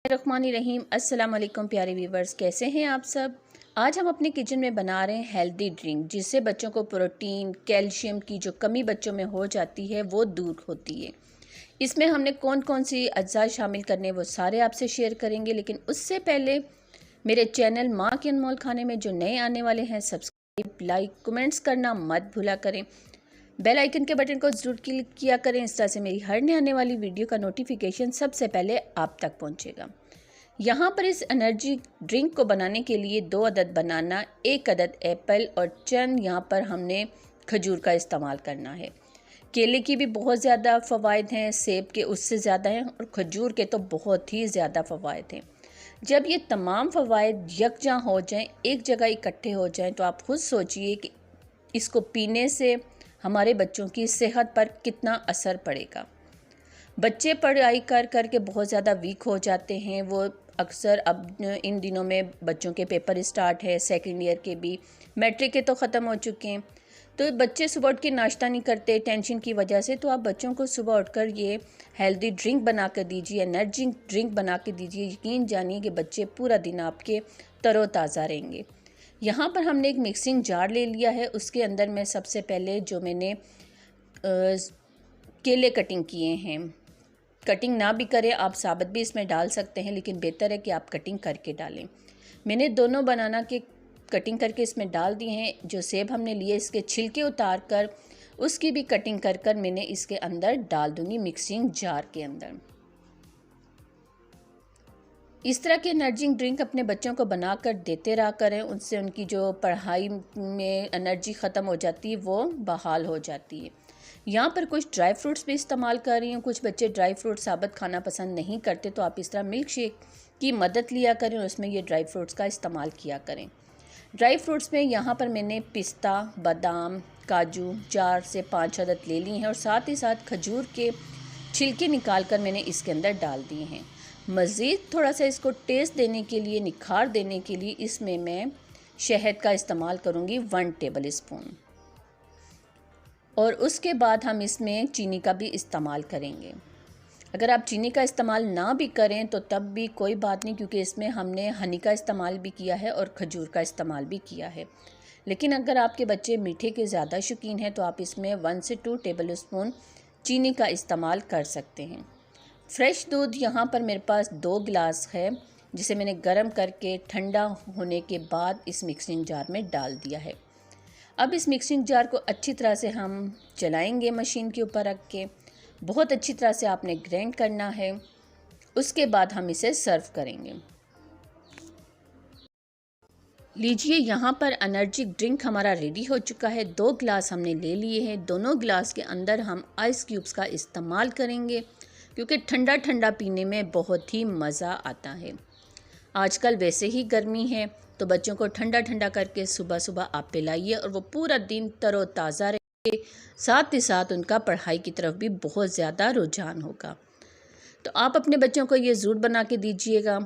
रहीम अस्सलाम वालेकुम प्यारे व्यूवर्स, कैसे हैं आप सब। आज हम अपने किचन में बना रहे हैं हेल्दी ड्रिंक, जिससे बच्चों को प्रोटीन कैल्शियम की जो कमी बच्चों में हो जाती है वो दूर होती है। इसमें हमने कौन कौन सी अज्जा शामिल करने वो सारे आपसे शेयर करेंगे, लेकिन उससे पहले मेरे चैनल माँ के अनमोल खाने में जो नए आने वाले हैं सब्सक्राइब लाइक कमेंट्स करना मत भूला करें। बेल आइकन के बटन को ज़रूर क्लिक किया करें, इस तरह से मेरी हर नए आने वाली वीडियो का नोटिफिकेशन सबसे पहले आप तक पहुंचेगा। यहाँ पर इस एनर्जी ड्रिंक को बनाने के लिए 2 अदद बनाना, 1 अदद एप्पल और चंद यहाँ पर हमने खजूर का इस्तेमाल करना है। केले की भी बहुत ज़्यादा फ़वाइद हैं, सेब के उससे ज़्यादा हैं और खजूर के तो बहुत ही ज़्यादा फ़वाइद हैं। जब ये तमाम फ़वाइद यकजां हो जाएं, एक जगह इकट्ठे हो जाएं, तो आप खुद सोचिए कि इसको पीने से हमारे बच्चों की सेहत पर कितना असर पड़ेगा। बच्चे पढ़ाई कर कर के बहुत ज़्यादा वीक हो जाते हैं। वो अक्सर अब इन दिनों में बच्चों के पेपर स्टार्ट है, सेकंड ईयर के भी, मैट्रिक के तो ख़त्म हो चुके हैं। तो बच्चे सुबह उठ के नाश्ता नहीं करते टेंशन की वजह से। तो आप बच्चों को सुबह उठकर ये हेल्दी ड्रिंक बना कर दीजिए, एनर्जी ड्रिंक बना के दीजिए। यकीन जानिए कि बच्चे पूरा दिन आपके तरोताज़ा रहेंगे। यहाँ पर हमने एक मिक्सिंग जार ले लिया है। उसके अंदर मैं सबसे पहले जो मैंने केले कटिंग किए हैं, कटिंग ना भी करें आप साबुत भी इसमें डाल सकते हैं, लेकिन बेहतर है कि आप कटिंग करके डालें। मैंने दोनों बनाना के कटिंग करके इसमें डाल दिए हैं। जो सेब हमने लिए इसके छिलके उतार कर उसकी भी कटिंग कर कर मैंने इसके अंदर डाल दूंगी मिक्सिंग जार के अंदर। इस तरह के एनर्जी ड्रिंक अपने बच्चों को बनाकर देते रहा करें, उनसे उनकी जो पढ़ाई में एनर्जी ख़त्म हो जाती है वो बहाल हो जाती है। यहाँ पर कुछ ड्राई फ्रूट्स भी इस्तेमाल कर रही हूँ। कुछ बच्चे ड्राई फ्रूट साबुत खाना पसंद नहीं करते, तो आप इस तरह मिल्क शेक की मदद लिया करें और उसमें ये ड्राई फ्रूट्स का इस्तेमाल किया करें। ड्राई फ्रूट्स में यहाँ पर मैंने पिस्ता, बादाम, काजू 4 से 5 अदद ले लिए हैं और साथ ही साथ खजूर के छिलके निकाल कर मैंने इसके अंदर डाल दिए हैं। मज़ीद थोड़ा सा इसको टेस्ट देने के लिए, निखार देने के लिए इसमें मैं शहद का इस्तेमाल करूँगी 1 टेबल स्पून, और उसके बाद हम इसमें चीनी का भी इस्तेमाल करेंगे। अगर आप चीनी का इस्तेमाल ना भी करें तो तब भी कोई बात नहीं, क्योंकि इसमें हमने हनी का इस्तेमाल भी किया है और खजूर का इस्तेमाल भी किया है। लेकिन अगर आपके बच्चे मीठे के ज़्यादा शौकीन हैं तो आप इसमें 1 से 2 टेबल स्पून चीनी का इस्तेमाल कर सकते हैं। फ्रेश दूध यहाँ पर मेरे पास 2 गिलास है, जिसे मैंने गर्म करके ठंडा होने के बाद इस मिक्सिंग जार में डाल दिया है। अब इस मिक्सिंग जार को अच्छी तरह से हम चलाएंगे मशीन के ऊपर रख के। बहुत अच्छी तरह से आपने ग्राइंड करना है, उसके बाद हम इसे सर्व करेंगे। लीजिए, यहाँ पर एनर्जी ड्रिंक हमारा रेडी हो चुका है। 2 गिलास हमने ले लिए हैं। दोनों गिलास के अंदर हम आइस क्यूब्स का इस्तेमाल करेंगे, क्योंकि ठंडा ठंडा पीने में बहुत ही मज़ा आता है। आजकल वैसे ही गर्मी है, तो बच्चों को ठंडा ठंडा करके सुबह सुबह आप पिलाइए और वो पूरा दिन तरोताज़ा रहेंगे। साथ ही साथ उनका पढ़ाई की तरफ भी बहुत ज़्यादा रुझान होगा। तो आप अपने बच्चों को ये ज़रूर बना के दीजिएगा।